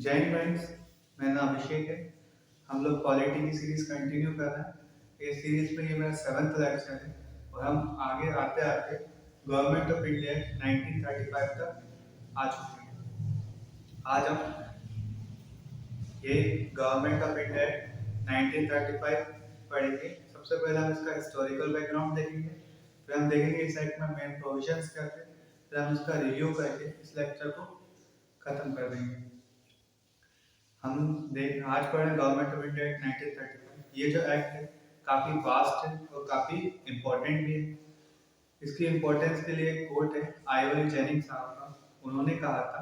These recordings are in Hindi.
जय हिंद फ्रेंड्स। मेरा नाम अभिषेक है। हम लोग पॉलिटी की सीरीज कंटिन्यू कर रहे हैं। इस सीरीज में ये मेरा 7th लेक्चर है और हम आगे आते आते गवर्नमेंट ऑफ इंडिया 1935 तक आ चुके हैं। आज हम ये गवर्नमेंट ऑफ इंडिया 1935 पढ़ेंगे। सबसे पहले हम इसका हिस्टोरिकल बैकग्राउंड देखेंगे, फिर हम देखेंगे इस एक्ट में मेन प्रोविजंस क्या थे, फिर हम इसका रिव्यू करके इस लेक्चर को खत्म कर देंगे। हम देख आज पढ़ रहे हैं गवर्नमेंट ऑफ इंडिया एक्ट 1935। ये जो एक्ट है काफ़ी वास्ट है और काफ़ी इम्पोर्टेंट भी है। इसकी इम्पोर्टेंस के लिए एक कोट है आईओली जेनिंग साहब का। उन्होंने कहा था,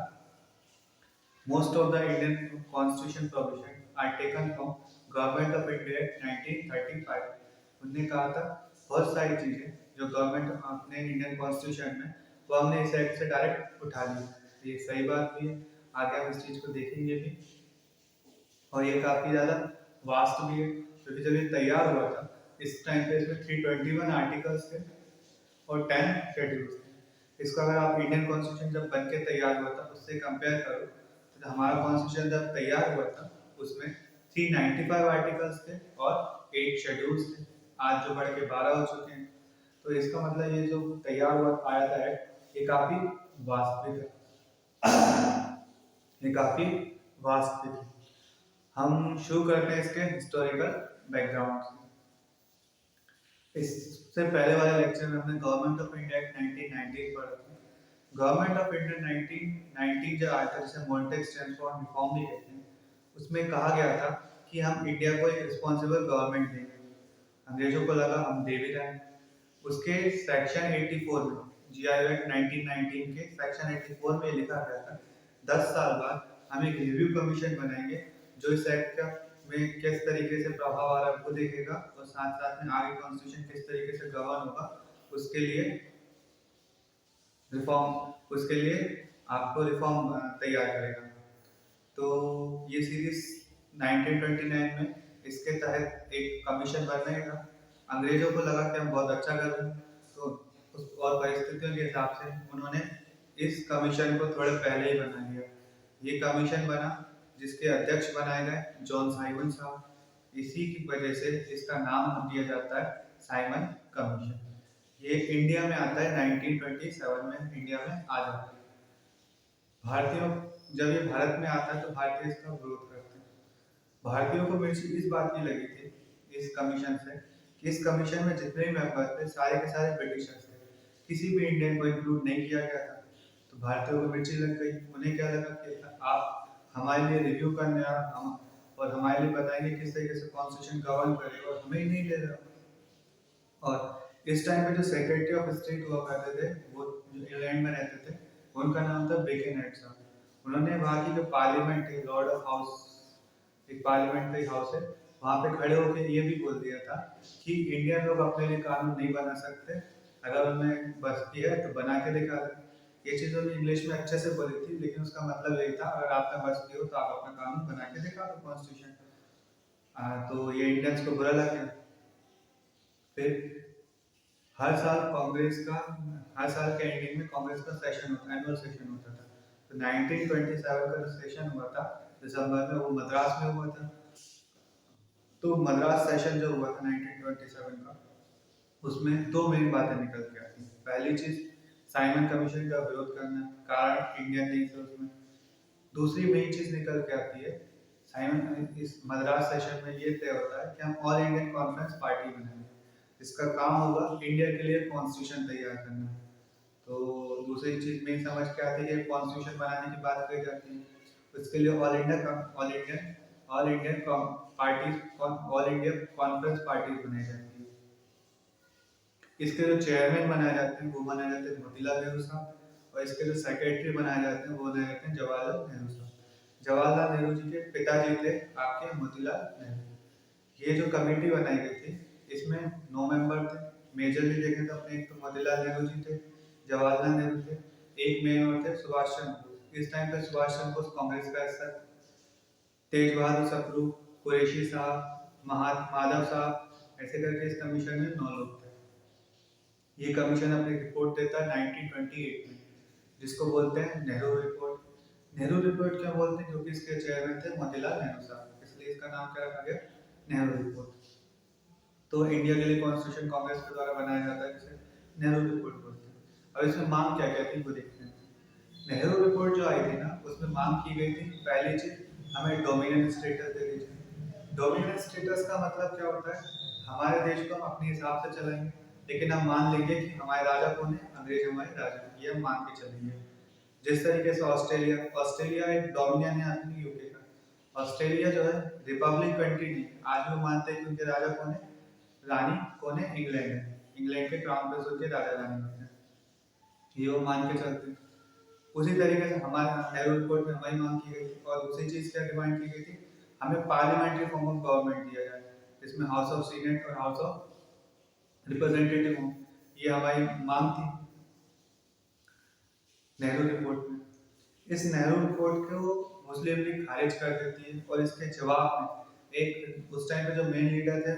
most of the Indian constitution provision are taken from government of India act 1935। उन्होंने कहा था बहुत सारी चीज़ें जो गवर्नमेंट अपने इंडियन कॉन्स्टिट्यूशन में वो हमने इस एक्ट से डायरेक्ट उठा ली। ये सही बात भी है, आगे हम इस चीज़ को देखेंगे भी। और ये काफ़ी ज़्यादा वास्ट भी है, क्योंकि जब ये तैयार हुआ था इस टाइम पे इसमें 321 आर्टिकल्स थे और 10 शेड्यूल्स थे। इसको अगर आप इंडियन कॉन्स्टिट्यूशन जब बन के तैयार हुआ था उससे कंपेयर करो तो हमारा कॉन्स्टिट्यूशन जब तैयार हुआ था उसमें 395 आर्टिकल्स थे और 8 शेड्यूल्स थे। आज जो बढ़ के 12 हो चुके हैं। तो इसका मतलब ये जो तैयार हुआ आया था एक्ट, ये काफ़ी वास्तविक है, ये काफ़ी वास्तविक है। हम शुरू करते हैं इसके हिस्टोरिकल बैकग्राउंड से। इससे पहले वाले लेक्चर में हमने गवर्नमेंट ऑफ इंडिया एक्ट 1919 पढ़ा था। गवर्नमेंट ऑफ इंडिया 1919 जो आया था, जिसे मॉन्टेग स्टैनफोर्ड रिफॉर्म भी कहते हैं, उसमें कहा गया था कि हम इंडिया को एक रिस्पॉन्सिबल गवर्नमेंट देंगे। अंग्रेजों को लगा हम दे भी रहे हैं। उसके सेक्शन 84 में, जीआई एक्ट 1919 के सेक्शन 84 में लिखा गया था 10 साल बाद हम एक रिव्यू कमीशन बनाएंगे जो इस एक्ट का में किस तरीके से प्रभाव आ रहा है वो देखेगा और साथ साथ में आगे कॉन्स्टिट्यूशन किस तरीके से गवर्न होगा उसके लिए आपको रिफॉर्म तैयार करेगा। तो ये सीरीज 1929 में इसके तहत एक कमीशन बनाएगा। अंग्रेजों को लगा कि हम बहुत अच्छा कर रहे हैं, तो उस और परिस्थितियों के हिसाब से उन्होंने इस कमीशन को थोड़े पहले ही बना लिया। ये कमीशन बना जिसके अध्यक्ष बनाए गए जॉन साइमन साहब। इसी की वजह से इसका नाम दिया जाता है साइमन कमीशन। ये इंडिया में आता है 1927 में, इंडिया में आ जाता है। भारतीयों जब ये भारत में आता है तो भारतीय इसका विरोध करते हैं। भारतीयों को मिर्ची इस बात की लगी थी इस कमीशन से कि इस कमीशन में जितने भी मेंबर थे सारे के सारे ब्रिटिशर्स थे, किसी भी इंडियन को इंक्लूड नहीं किया गया था। तो भारतीयों को मिर्ची लग गई। उन्हें क्या लगा कि आप हमारे लिए रिव्यू करने हम और हमारे लिए बताएंगे किस तरीके से कॉन्स्टिट्यूशन गवर्न करे और हमें ही नहीं ले रहे। और इस टाइम पे जो सेक्रेटरी ऑफ स्टेट हुआ करते थे वो जो इंग्लैंड में रहते थे, उनका नाम था बेकनहेड साहब। उन्होंने वहाँ की जो पार्लियामेंट है, लॉर्ड ऑफ हाउस, एक पार्लियामेंट्री हाउस है, वहाँ पे खड़े होकर ये भी बोल दिया था कि इंडियन लोग अपने लिए कानून नहीं बना सकते, अगर उनमें बस की है तो बना के दिखा दें। ये चीज़ उन्होंने इंग्लिश में अच्छे से बोली थी, लेकिन उसका मतलब यही था अगर आपका बस की हो तो आप अपना कानून बना के दिखा दो कॉन्स्टिट्यूशन। तो ये इंडियंस को बुरा लग गया। फिर हर साल के एंडिंग में कांग्रेस का सेशन होता, एनुअल सेशन होता था। तो 1927 का जो सेशन हुआ था दिसंबर में, वो मद्रास में हुआ था। तो मद्रास सेशन जो हुआ था 1927 का, उसमें दो मेन बातें निकल के आती हैं। पहली चीज साइमन कमीशन का विरोध करना, कारण इंडियन नहीं थे उसमें। दूसरी मेन चीज निकल के आती है साइमन इस मद्रास सेशन में ये तय होता है कि हम ऑल इंडियन कॉन्फ्रेंस पार्टी बनाएंगे। इसका काम होगा इंडिया के लिए कॉन्स्टिट्यूशन तैयार करना। तो दूसरी चीज में समझ के आती है कॉन्स्टिट्यूशन बनाने की बात कही जाती है। इसके लिए all Indian party all India conference party बनाई जाती है। इसके जो चेयरमैन बनाए जाते हैं वो बनाए जाते हैं मोतीलाल नेहरू साहब, और इसके जो सेक्रेटरी बनाए जाते हैं वो बनाए जाते हैं जवाहरलाल नेहरू साहब। जवाहरलाल नेहरू जी के पिताजी थे आपके मोतीलाल नेहरू। ये जो कमेटी बनाई गई थी इसमें 9 मेंबर थे। मेजरली देखें तो अपने एक तो मोतीलाल नेहरू जी थे, जवाहरलाल नेहरू थे, एक मेन और थे सुभाष चंद्र बोस। इस टाइम पे सुभाष चंद्र बोस कांग्रेस का हिस्सा, तेज बहादुर सप्रू, कुरैशी साहब, माधव साहब, ऐसे करके इस कमीशन में 9 लोग थे। ये कमीशन अपनी रिपोर्ट देता है 1928 में, जिसको बोलते हैं नेहरू रिपोर्ट। नेहरू रिपोर्ट क्यों बोलते हैं? क्योंकि इसके चेयरमैन थे मोतीलाल नेहरू साहब, इसलिए इसका नाम क्या रखा गया, नेहरू रिपोर्ट। तो इंडिया के लिए कॉन्स्टिट्यूशन कांग्रेस के द्वारा बनाया जाता है, जिसे नेहरू रिपोर्ट बोलते हैं। अब इसमें मांग क्या क्या थी वो देखते हैं। नेहरू रिपोर्ट जो आई थी ना, उसमें मांग की गई थी, पहली चीज हमें डोमिनेंट स्टेटस दे दीजिए। डोमिनेंट स्टेटस का मतलब क्या होता है, हमारे देश को हम अपने हिसाब से चलाएंगे, लेकिन हम मान लेंगे कि हमारे राजा कौन है, अंग्रेज हमारे राजा हैं, ये हम मान के चलेंगे। जिस तरीके से ऑस्ट्रेलिया ऑस्ट्रेलिया एक डोमिनियन है अपनी यूके का। ऑस्ट्रेलिया जो है रिपब्लिक कंट्री नहीं, आज वो मानते हैं कि उनके राजा कौन है, रानी कौन है, इंग्लैंड है, इंग्लैंड के क्राउन प्रिंस उनके राजा रानी होते हैं, ये वो मान के चलते हैं। उसी तरीके से हमारे नेहरू रिपोर्ट में हमारी मांग की गई थी, और दूसरी चीज क्या डिमांड की गई थी, हमें पार्लियामेंट्री फॉर्म ऑफ गवर्नमेंट दिया जाए, जिसमें हाउस ऑफ सीनेट और हाउस ऑफ रिप्रेजेंटेटिव हो, ये हमारी मांग थी नेहरू रिपोर्ट में। इस नेहरू रिपोर्ट को मुस्लिम लीग खारिज कर देती है, और इसके जवाब में एक उस टाइम पे जो मेन लीडर थे,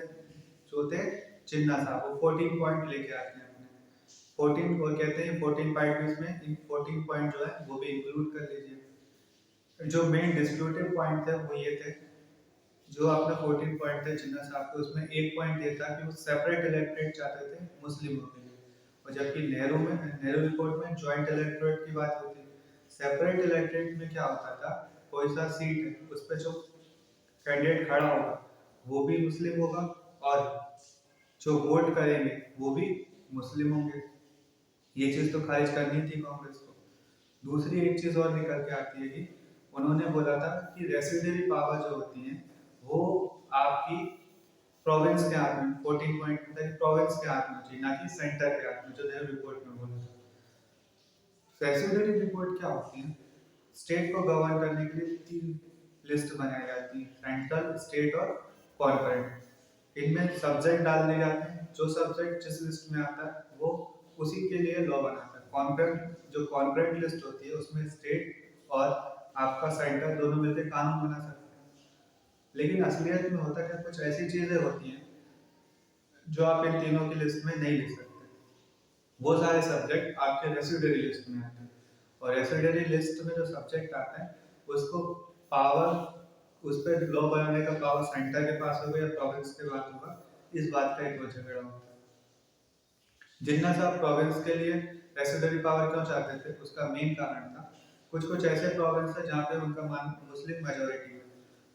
जो थे जिन्ना साहब, वो 14 पॉइंट लेके आते हैं अपने। 14 और कहते हैं 14 पॉइंट में इन 14 पॉइंट जो है वो भी इंक्लूड कर लीजिए। जो मेन डिस्प्यूटेड पॉइंट थे वो ये थे, जो आपने 14 पॉइंट थे जिन्ना साहब के, उसमें एक पॉइंट ये था कि वो सेपरेट इलेक्टोरेट चाहते थे मुस्लिमों के लिए, और जबकि नेहरू रिपोर्ट में जॉइंट इलेक्टोरेट की बात होती है। सेपरेट इलेक्टोरेट में क्या होता था, कोई सा सीट है उस पर जो कैंडिडेट खड़ा होगा वो भी मुस्लिम होगा, और जो वोट करेंगे वो भी मुस्लिम होंगे। ये चीज तो खारिज करनी थी कांग्रेस को। दूसरी एक चीज और निकल के आती है कि उन्होंने बोला था कि रेसिडरी पावर जो होती है वो आपकी प्रोविंस के हाथ में, 14 पॉइंट प्रोविंस के हाथ में चाहिए, ना कि सेंटर के हाथ में, जो नेहरू रिपोर्ट में बोला था। रेसिडरी रिपोर्ट क्या होती है, स्टेट को गवर्न करने के लिए 3 लिस्ट बनाई जाती है, सेंट्रल, स्टेट और कॉर्पोरेट। इनमें सब्जेक्ट डाल दिए जाते हैं, जो सब्जेक्ट जिस लिस्ट में आता है वो उसी के लिए लॉ बनाता है। कॉन्करेंट जो कॉन्करेंट लिस्ट होती है उसमें स्टेट और आपका सेंटर दोनों मिलकर कानून बना सकते हैं। लेकिन असलियत में होता क्या, कुछ ऐसी चीजें होती हैं जो आप इन तीनों की लिस्ट में नहीं लिख सकते। वो सारे सब्जेक्ट आपके रेसिडरी लिस्ट में आते हैं, और रेसिडरी लिस्ट में जो सब्जेक्ट आता है उसको पावर, उस पर लॉ बनाने का पावर सेंटर के पास होगा या प्रोविंस के पास होगा, इस बात का एक वो झगड़ा होता है। जिन्ना साहब प्रोविंस के लिए रेसिडरी पावर क्यों चाहते थे, उसका मेन कारण था कुछ कुछ ऐसे प्रोविंस है जहाँ पे उनका मुस्लिम मेजोरिटी है,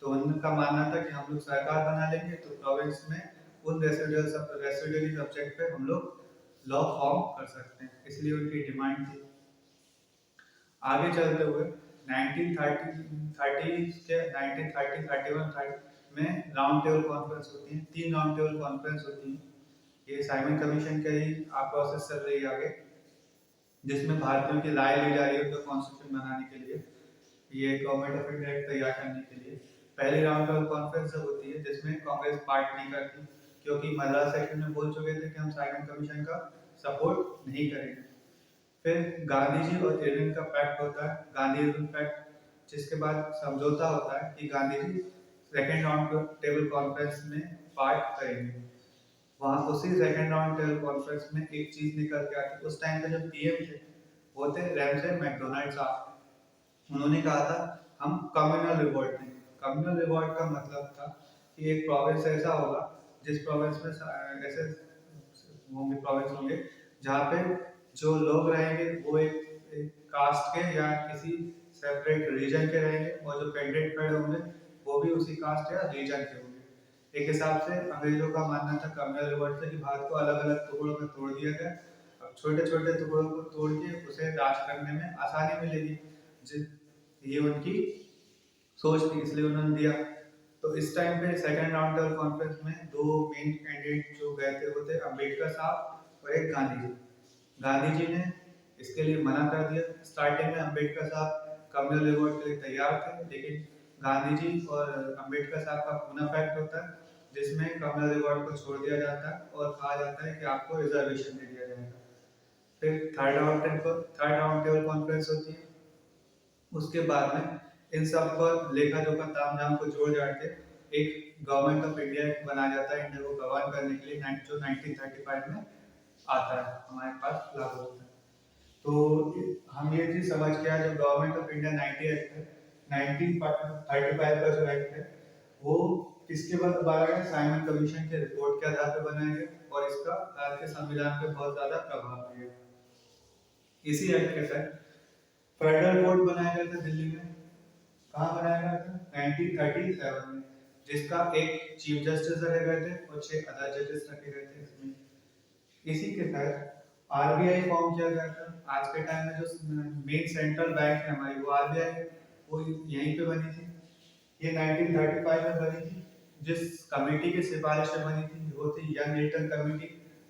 तो उनका मानना था कि हम लोग सरकार बना लेंगे तो प्रोविंस में उन रेसिडरी सब्जेक्ट पे हम लोग लॉ फॉर्म कर सकते हैं, इसलिए उनकी डिमांड थी। आगे चलते हुए 1930 के 1931 में राउंड टेबल कॉन्फ्रेंस होती है, 3 राउंड टेबल कॉन्फ्रेंस होती है। ये साइमन कमीशन का ही प्रोसेस चल रही है आगे, जिसमें भारतीयों की राय ली जा रही है उनका कॉन्स्टिट्यूशन बनाने के लिए, ये गवर्नमेंट ऑफ इंडिया तैयार करने के लिए। पहली राउंड टेबल कॉन्फ्रेंस जब होती है जिसमें कांग्रेस पार्ट नहीं करती, क्योंकि मद्रास सेक्शन में बोल चुके थे कि हम साइमन कमीशन का सपोर्ट नहीं करेंगे। फिर गांधी जी और इरविन का पैक्ट होता है, गांधी इरविन पैक्ट, जिसके बाद समझौता होता है कि Gandhi ji second round table conference में पार्ट करेंगे। वहां उसी सेकेंड राउंड टेबल कॉन्फ्रेंस में एक चीज निकल के आती है। उस टाइम पे जो पीएम थे वो थे रैमसे मैकडोनाल्ड साहब। उन्होंने कहा था हम कम्युनल रिवॉर्ड देंगे। कम्युनल रिवॉर्ड का मतलब था कि एक प्रोविंस ऐसा होगा जिस प्रोविंस में ऐसे होंगे, प्रोविंस होंगे जहाँ पे जो लोग रहेंगे वो एक कास्ट के या किसी सेपरेट रीजन के रहेंगे, और जो कैंडिडेट खड़े होंगे वो भी उसी कास्ट या रीजन के होंगे। एक हिसाब से अंग्रेजों का मानना था कम्युनल रिवॉर्ड से कि भारत को अलग अलग टुकड़ों में तोड़ दिया गया, अब छोटे छोटे टुकड़ों को तोड़ के उसे राज करने में आसानी मिलेगी, ये उनकी सोच थी, इसलिए उन्होंने दिया। तो इस टाइम पे सेकेंड राउंड टेबल कॉन्फ्रेंस में 2 मेन कैंडिडेट जो गए थे वो थे अम्बेडकर साहब और एक गांधी जी। गांधी जी ने इसके लिए मना कर दिया। स्टार्टिंग में अम्बेडकर साहब कम्युनल रिवॉर्ड के लिए तैयार थे, लेकिन गांधी जी और अम्बेडकर साहब का पुनः पैक्ट होता है जिसमें कम्युनल रिवॉर्ड को छोड़ दिया जाता है और कहा जाता है कि आपको रिजर्वेशन दे दिया जाएगा। फिर थर्ड राउंड टेबल कॉन्फ्रेंस होती है। उसके बाद में इन सब पर लेखा जोखा ताम झाम को जोड़ जाड़ के एक गवर्नमेंट ऑफ इंडिया बनाया जाता है, इंडिया को गवर्न करने के लिए, जो 1935 में आता है हमारे पास लागू होता है। तो हम ये चीज समझ के आए, जब गवर्नमेंट ऑफ इंडिया 90 एक्ट है, 1935 का जो एक्ट है, वो किसके बाद बनाया गया? साइमन कमीशन के रिपोर्ट के आधार पर बनाया गया और इसका भारत के संविधान पे बहुत ज्यादा प्रभाव है। इसी एक्ट के तहत फेडरल कोर्ट बनाया गया था दिल्ली में। कहाँ बनाया गया था? 1937 में, जिसका एक चीफ जस्टिस रखे गए थे और 6 अदर जजेस रखे गए थे इसमें। इसी के तहत आरबीआई फॉर्म किया गया था। आज के टाइम में जो मेन सेंट्रल बैंक है हमारी, वो आरबीआई है, वो यहीं पे बनी थी। ये 1935 में बनी थी। जिस कमेटी की सिफारिश से बनी थी वो थी यंग लिटन कमेटी,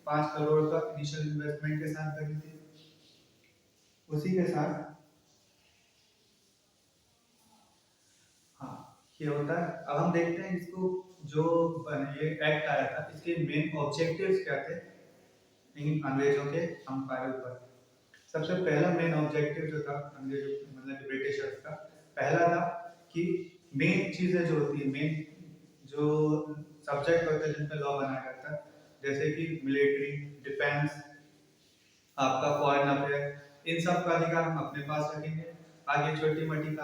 5 करोड़ का इनिशियल इन्वेस्टमेंट के साथ बनी थी। उसी के साथ हाँ ये होता है। अब हम देखते हैं इसको, जो ये एक्ट आया था, इसके मेन ऑब्जेक्टिव्स क्या थे इन अंग्रेजों के अंपायर पर। सबसे पहला मेन ऑब्जेक्टिव जो था अंग्रेजों मतलब ब्रिटिशर्स का, पहला था कि मेन चीजें जो होती है, मेन जो सब्जेक्ट होते हैं जिन पे लॉ बनाया जाता है, जैसे कि मिलिट्री, डिफेंस, आपका फॉरेन अफेयर, इन सब का अधिकार हम अपने पास रखेंगे। आगे छोटी मोटी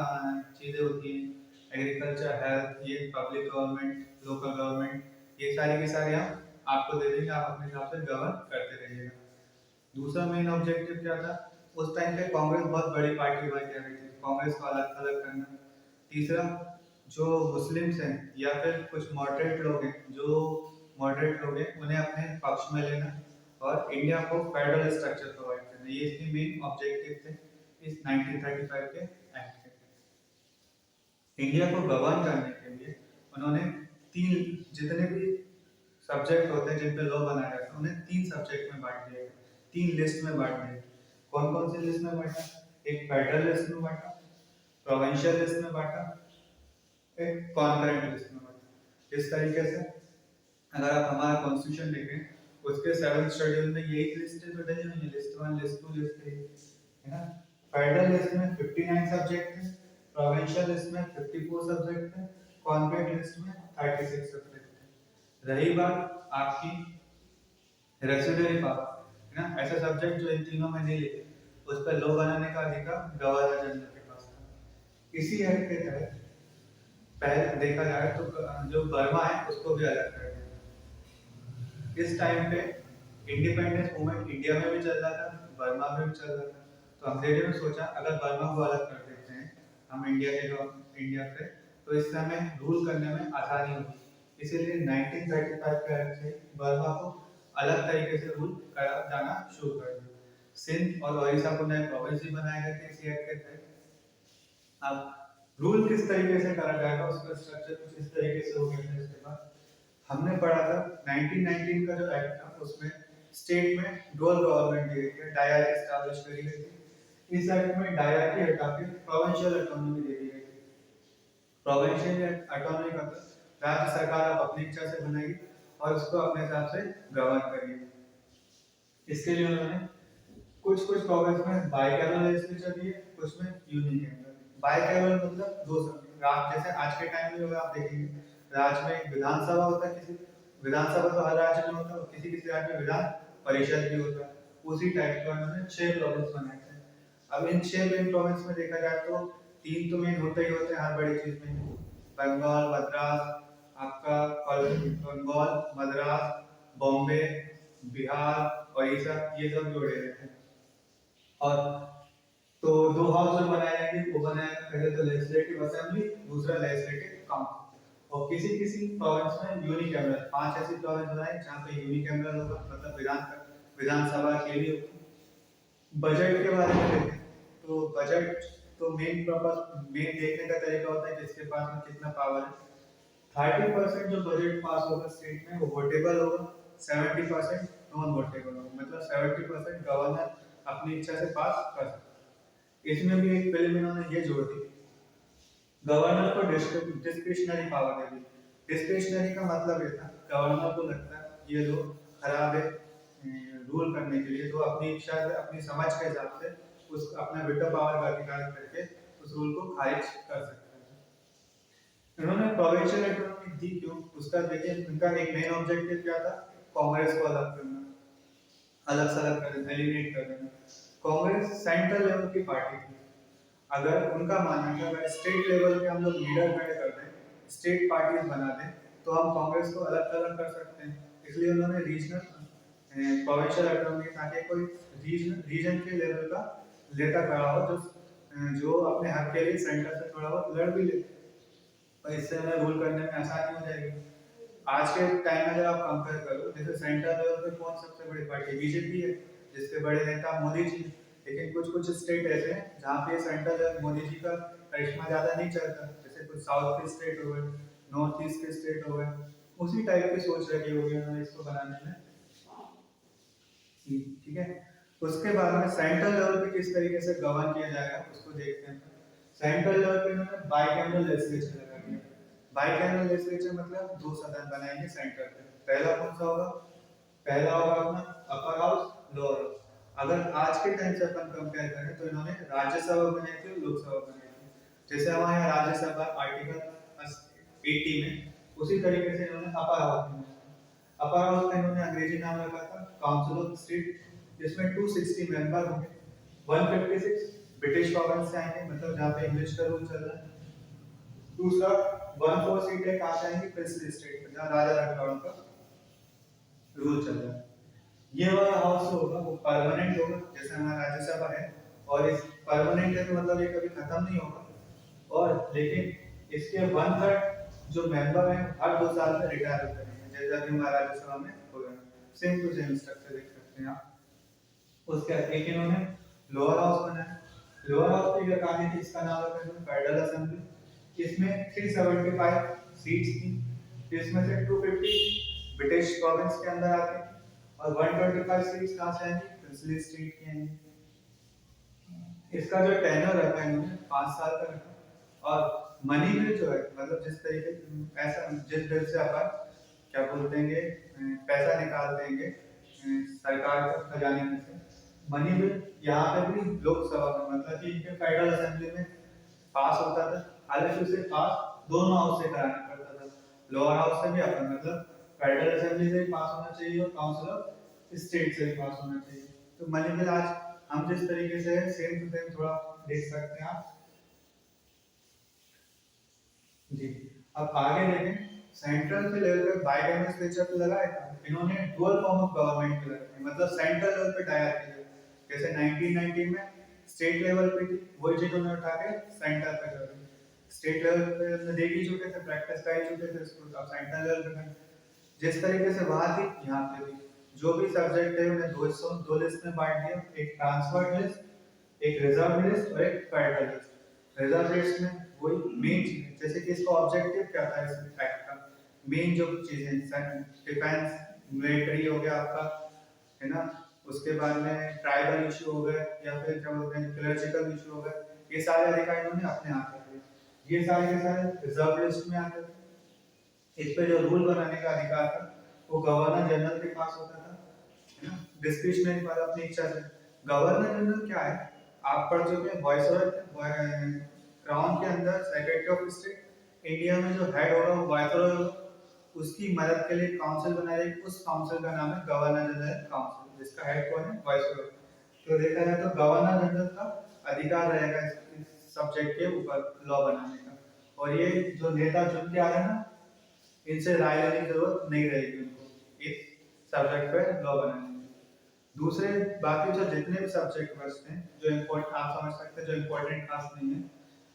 चीजें होती हैं, एग्रीकल्चर, हेल्थ, ये पब्लिक गवर्नमेंट, लोकल गवर्नमेंट, ये सारी की सारी हम आपको दे देंगे, आप अपने हिसाब से गवर्न करते रहिएगा। दूसरा मेन ऑब्जेक्टिव क्या था? उस टाइम पे कांग्रेस बहुत बड़ी पार्टी हुआ करती थी, कांग्रेस को अलग अलग करना। तीसरा, जो मुस्लिम्स हैं या फिर कुछ मॉडरेट लोग हैं, उन्हें अपने पक्ष में लेना और इंडिया को फेडरल स्ट्रक्चर प्रोवाइड करना, ये इसके मेन ऑब्जेक्टिव थे इस 1935 के एक्ट के। इंडिया को गवर्न करने के लिए उन्होंने तीन, जितने भी सब्जेक्ट होते हैं जिन पे लॉ बनाया जाता है, उन्हें 3 सब्जेक्ट में बांट दिया गया, 3 लिस्ट में बांट दिया। कौन कौन सी लिस्ट में बांटा? एक फेडरल लिस्ट में बांटा, प्रोविंशियल लिस्ट में बांटा, एक कॉन्करेंट लिस्ट में बांटा। इस तरीके से अगर आप हमारा कॉन्स्टिट्यूशन देखें, उसके 7th शेड्यूल में यही लिस्ट तो डली हुई है, लिस्ट 1, लिस्ट 2, लिस्ट 3, है ना। फेडरल लिस्ट में 59 सब्जेक्ट है, प्रोविंशियल लिस्ट में 54 सब्जेक्ट है, कॉन्करेंट लिस्ट में 36 सब्जेक्ट है। रही बात आपकी रेसिडुअरी पावर, है ना, ऐसे सब्जेक्ट जो इन तीनों में नहीं लिखे, उस पर लॉ बनाने का अधिकार गवर्नर जनरल के पास था। इसी एक्ट के तहत पहले देखा जाए तो जो बर्मा है उसको भी अलग कर दिया। इस टाइम पे इंडिपेंडेंस मूवमेंट इंडिया में भी चल रहा था, बर्मा में भी चल रहा था। तो अंग्रेजों ने सोचा अगर बर्मा को अलग कर देते हैं हम इंडिया से, तो इससे हमें रूल करने में आसानी होगी। इसीलिए 1935 का एक्ट से बर्मा को अलग तरीके से रूल करा जाना शुरू कर दिया। सिंध और ओडिशा को नए प्रोविंस भी बनाए गए थे इसी एक्ट के तहत। अब रूल किस तरीके से करा जाएगा, उसका स्ट्रक्चर कुछ इस तरीके से हो गया था। इसके बाद हमने पढ़ा था 1919 का जो एक्ट था, उसमें स्टेट में डुअल गवर्नमेंट दी गई थी, डायरकी एस्टैब्लिश करी गई थी। इस एक्ट में डायरकी हटा के प्रोविंशियल ऑटोनॉमी दे दी गई थी। प्रोविंशियल ऑटोनॉमी का राज्य सरकार आप अपनी इच्छा से बनाएगी और उसको अपने हिसाब से गवर्न करिए। इसके लिए उन्होंने कुछ कुछ प्रोविंस में बाइकैमरल लेजिस्लेचर दिए, कुछ में यूनिकैमरल। बाइकैमरल मतलब दो सदन, राज्य जैसे आज के टाइम में आप देखेंगे राज्य में विधानसभा होता है, किसी विधानसभा तो हर राज्य में होता है, किसी किसी राज्य में विधान परिषद भी होता है। उसी टाइप का उन्होंने 6 प्रोविंस बनाए थे। अब इन 6 मेन प्रोविंस में देखा जाए तो 3 तो मेन होते ही होते हैं हर बड़ी चीज में, बंगाल, मद्रास, आपका बंगाल, मद्रास, बॉम्बे, बिहार, उड़ीसा, ये सब जोड़े रहते हैं। और तो 2 हाउस जो बनाए जाएंगे वो बनाए, पहले तो लेजिस्लेटिव असेंबली, दूसरा लेजिस्लेटिव काउंसिल। और किसी किसी प्रोविंस में यूनिकैमरल, 5 ऐसी प्रोविंस बनाए जहाँ पे यूनिकैमरल होगा, मतलब विधानसभा के लिए। बजट के बारे में देखते हैं तो बजट तो मेन देखने का तरीका होता है किसके पास में कितना पावर है। 30% जो बजट पास होगा स्टेट में वो वोटेबल होगा, 70% नॉन वोटेबल होगा, मतलब 70% गवर्नर अपनी इच्छा से पास कर सकता है। इसमें भी एक बिल में इन्होंने ये जोड़ दी, गवर्नर को डिस्क्रिशनरी पावर दे दी। डिस्क्रिशनरी का मतलब ये था गवर्नर को लगता है ये लोग खराब है रूल करने के लिए, तो अपनी इच्छा से, अपनी समझ के हिसाब से उस अपना वेटो पावर का अधिकार करके उस रूल को खारिज कर सकते हैं। इन्होंने प्रोविंशियल ऑटोनॉमी दी क्यों, उसका देखिए इनका एक मेन ऑब्जेक्टिव क्या था, कांग्रेस को अलग करना, अलग सलग कर देना, एलिमिनेट कर देना। कांग्रेस सेंट्रल लेवल की पार्टी थी। अगर उनका मानना था अगर स्टेट लेवल पे हम लोग लीडर खड़े कर दें, स्टेट पार्टीज बना दें, तो हम कांग्रेस को अलग अलग कर सकते हैं। इसलिए उन्होंने रीजनल प्रोविंशियल ऑटोनॉमी, ताकि कोई रीजन के लेवल का नेता खड़ा हो जो जो अपने हक के लिए सेंटर से थोड़ा बहुत लड़ भी ले, और इससे हमें रूल करने में आसानी हो जाएगी। आज के टाइम में जब आप कंपेयर करो, जैसे सेंट्रल लेवल पे कौन सबसे बड़ी पार्टी बीजेपी है, जिसके बड़े नेता मोदी जी, लेकिन कुछ कुछ स्टेट ऐसे हैं जहाँ पे सेंट्रल लेवल मोदी जी का करिश्मा ज्यादा नहीं चलता, जैसे कुछ साउथ के स्टेट हो गए, नॉर्थ ईस्ट के स्टेट हो गए, उसी टाइप की सोच रखी होगी उन्होंने इसको बनाने में। ठीक है। उसके बाद में सेंट्रल लेवल पे किस तरीके से गवर्न किया जाएगा उसको देखते हैं। सेंट्रल लेवल पे इन्होंने बाइकैमरल लेजिस्लेचर लगा दिया। बाइकैमरल लेजिस्लेचर मतलब दो सदन बनाएंगे सेंटर पे। पहला कौन सा होगा? पहला होगा अपना अपर हाउस, लोअर हाउस। अगर आज के टाइम से अपन कंपेयर करें तो इन्होंने राज्यसभा बनाई थी और लोकसभा बनाई थी। जैसे हमारे यहाँ राज्यसभा आर्टिकल 80 में, उसी तरीके से इन्होंने अपर हाउस में, अपर हाउस का इन्होंने अंग्रेजी नाम रखा था काउंसिल ऑफ स्टेट, जिसमें 260 मेंबर होंगे। 156 ब्रिटिश प्रोविंस से आएंगे, मतलब जहाँ पे इंग्लिश का रूल चल रहा है। दूसरा 14 सीटें कहाँ से आएंगी? प्रिंसली स्टेट, जहाँ राजा रखवालों का रूल चल रहा है। ये वाला हाउस होगा वो परमानेंट होगा, जैसे हमारा राज्यसभा है, और इस परमानेंट है तो मतलब ये कभी खत्म नहीं होगा। और लेकिन इसके 1/3 जो मेंबर हैं हर 2 साल में रिटायर होते हैं, जैसा कि हमारा राज्यसभा में होगा। सेम टू सेम स्ट्रक्चर देख सकते हैं आप। उसके बाद एक इन्होंने लोअर हाउस बनाया। लोअर हाउस की अगर कहानी थी, इसका नाम रखा है फेडरल असेंबली। इसमें 375 सीट्स थी, जिसमें से 250 ब्रिटिश प्रोविंस के अंदर आते हैं, और 125 सीट्स कहाँ से आएंगी? प्रिंसली स्टेट की आएंगी। इसका जो टेन्योर रखा है इन्होंने 5 साल का रखा। और मनी बिल जो है, मतलब जिस तरीके ऐसा जिस बिल से अपन क्या बोलते हैं पैसा निकाल देंगे सरकार के खजाने में से, मनी बिल यहाँ पे भी लोकसभा में, मतलब कि इनके फेडरल असेंबली में पास होता था। हालांकि उसे पास दोनों हाउस से कराना पड़ता था, लोअर हाउस से भी अपन, मतलब फेडरल असेंबली से भी पास होना चाहिए और काउंसिल ऑफ स्टेट से भी पास होना चाहिए। तो मनी बिल आज हम जिस तरीके से सेम टू सेम थोड़ा देख सकते हैं आप जी। अब आगे देखें, सेंट्रल के लेवल पे बाइकैमरल लेजिस्लेचर तो लगाया था इन्होंने, डुअल फॉर्म ऑफ गवर्नमेंट के लिए, मतलब सेंट्रल लेवल पे डायल किया। जैसे 1990 में स्टेट लेवल पे थी, वही चीज उन्होंने उठा के सेंटर पे कर दी। स्टेट लेवल पे हमने देख ही चुके थे, प्रैक्टिस कर ही चुके थे इसको, अब सेंट्रल लेवल पे जिस तरीके से वहां थी यहाँ पे भी जो भी सब्जेक्ट है उन्हें दो लिस्ट में बांट दिया, एक ट्रांसफर्ड लिस्ट, एक रिजर्व लिस्ट और एक फेडरल लिस्ट। रिजर्व लिस्ट में वही मेन चीज, जैसे कि इसका ऑब्जेक्टिव क्या था इस एक्ट का, मेन जो चीजें डिफेंस मिलिट्री हो गया आपका, है ना, उसके बाद में ट्राइबल इशू हो गए, या फिर क्या बोलते हैं क्लर्जिकल इशू हो गए, ये सारे अधिकार इन्होंने अपने हाथ में लिए। ये सारे के सारे रिजर्व लिस्ट में आते थे। इस पे जो रूल बनाने का अधिकार था वो गवर्नर जनरल के पास होता था, है ना, डिस्क्रिशनरी पावर अपनी इच्छा से। गवर्नर जनरल क्या है, आप पढ़ चुके हैं वायसरॉय, क्राउन के अंदर सेक्रेटरी ऑफ स्टेट, इंडिया में जो हेड होगा वो वायसरॉय होगा, उसकी मदद के लिए काउंसिल बनाई जाएगी, उस काउंसिल का नाम है गवर्नर जनरल काउंसिल, जिसका हेड कौन है? वायसरॉय। तो देखा जाए तो गवर्नर जनरल का अधिकार रहेगा इस सब्जेक्ट के ऊपर लॉ बनाने का, और ये जो नेता चुन के आ रहे हैं ना, इनसे राय लेने की जरूरत नहीं रहेगी उनको इस सब्जेक्ट पे लॉ बनाने में। दूसरे बाकी जो जितने भी सब्जेक्ट बचते हैं जो इम्पोर्टेंट, आप समझ सकते हैं जो इम्पोर्टेंट खास नहीं है,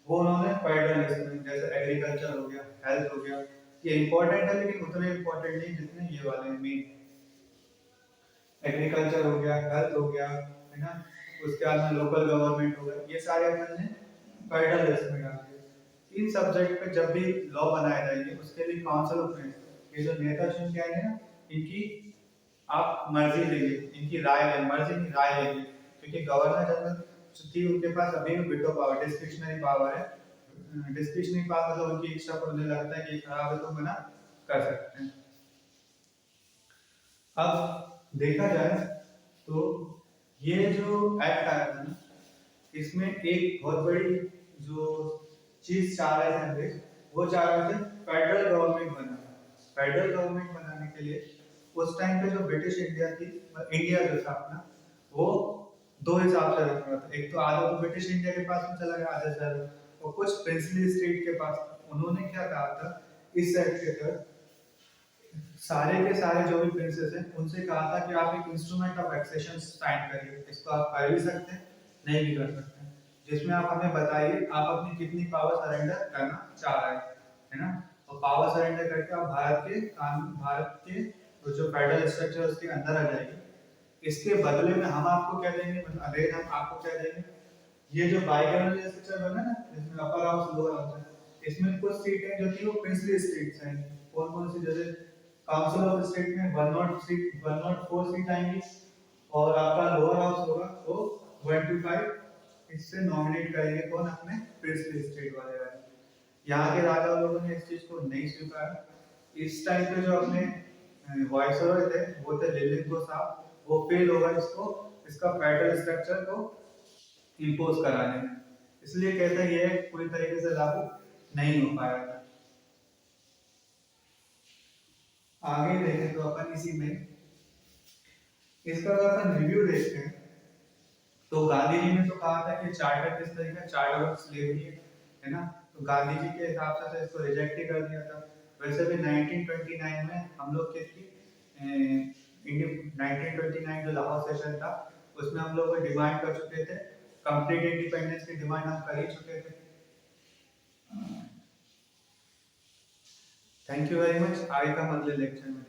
वो उन्होंने फेडरल लिस्ट में, जैसे एग्रीकल्चर हो गया, हेल्थ हो गया, ये इम्पोर्टेंट है लेकिन उतने इम्पोर्टेंट नहीं जितने ये वाले हैं मेन। एग्रीकल्चर हो गया, हेल्थ हो गया, है ना, उसके बाद में लोकल गवर्नमेंट हो गया, ये सारे अपन ने फेडरल लिस्ट में डाल दिए। इन सब्जेक्ट पे जब भी लॉ बनाए जाएंगे उसके लिए काउंसिल ऑफ मिनिस्टर, ये जो नेता चुन के आएंगे ना, इनकी आप मर्जी लेंगे, इनकी राय लेंगे, मर्जी नहीं राय लेंगे, क्योंकि गवर्नर जनरल थी उनके पास अभी भी वीटो पावर, डिस्क्रिशनरी पावर है। डिस्क्रिशनरी पावर मतलब उनकी इच्छा पर उन्हें लगता है कि खराब है तो मना कर सकते हैं। अब देखा जाए तो ये जो एक्ट आया था ना, इसमें एक बहुत बड़ी जो चीज चाह रहे थे अंग्रेज, वो चाह रहे थे फेडरल गवर्नमेंट बनाना। फेडरल गवर्नमेंट बनाने के लिए उस टाइम पे जो ब्रिटिश इंडिया थी, इंडिया जो था अपना, वो दो हिसाब से रखा था, एक तो आधा तो ब्रिटिश इंडिया के पास में चला गया, आधा शहर, और कुछ प्रिंसली स्टेट के पास। उन्होंने क्या कहा था इस एक्ट के तहत, सारे के सारे जो भी प्रिंसेस हैं उनसे कहा था कि आप एक इंस्ट्रूमेंट ऑफ एक्सेशन साइन करिए, इसको आप कर भी सकते हैं, नहीं भी कर सकते हैं, जिसमें आप हमें बताइए आप अपनी कितनी पावर सरेंडर करना चाह रहे हैं, है ना। और पावर सरेंडर करके आप भारत के जो फेडरल स्ट्रक्चर उसके अंदर आ जाएगी। इसके बदले में हम आपको क्या देंगे, मतलब अगर हम आपको क्या देंगे, ये जो बाइकैमरल स्ट्रक्चर बना ना, जिसमें अपर हाउस लोअर हाउस है, इसमें कुछ सीट है जो कि वो प्रिंसली स्टेट्स हैं। कौन कौन सी, जैसे काउंसिल ऑफ स्टेट में 104 सीट आएंगी, और आपका लोअर हाउस होगा वो 125, इससे नॉमिनेट करेंगे कौन, अपने प्रिंसली स्टेट वाले वाले। यहाँ के राजा लोगों ने इस चीज को नहीं स्वीकारा। इस टाइम पे जो अपने वॉइसरॉय थे वो थे लिलिंगो साहब, वो फेल होगा इसको, इसका फेडरल स्ट्रक्चर को इंपोज कराने में, इसलिए कहते हैं ये पूरी तरीके से लागू नहीं हो पाया था। आगे देखें तो अपन इसी में इसका अगर अपन रिव्यू देखते हैं तो गांधी जी ने तो कहा था कि चार्टर किस तरीके का, चार्टर ऑफ स्लेवरी है ना, तो गांधी जी के हिसाब से तो इसको रिजेक्ट ही कर दिया था। वैसे भी 1929 में हम लोग किसकी 1929 जो लाहौर सेशन था उसमें हम लोग डिमांड कर चुके थे, कंप्लीट इंडिपेंडेंस की डिमांड हम कर ही चुके थे। थैंक यू वेरी मच, आगे का अगले लेक्चर में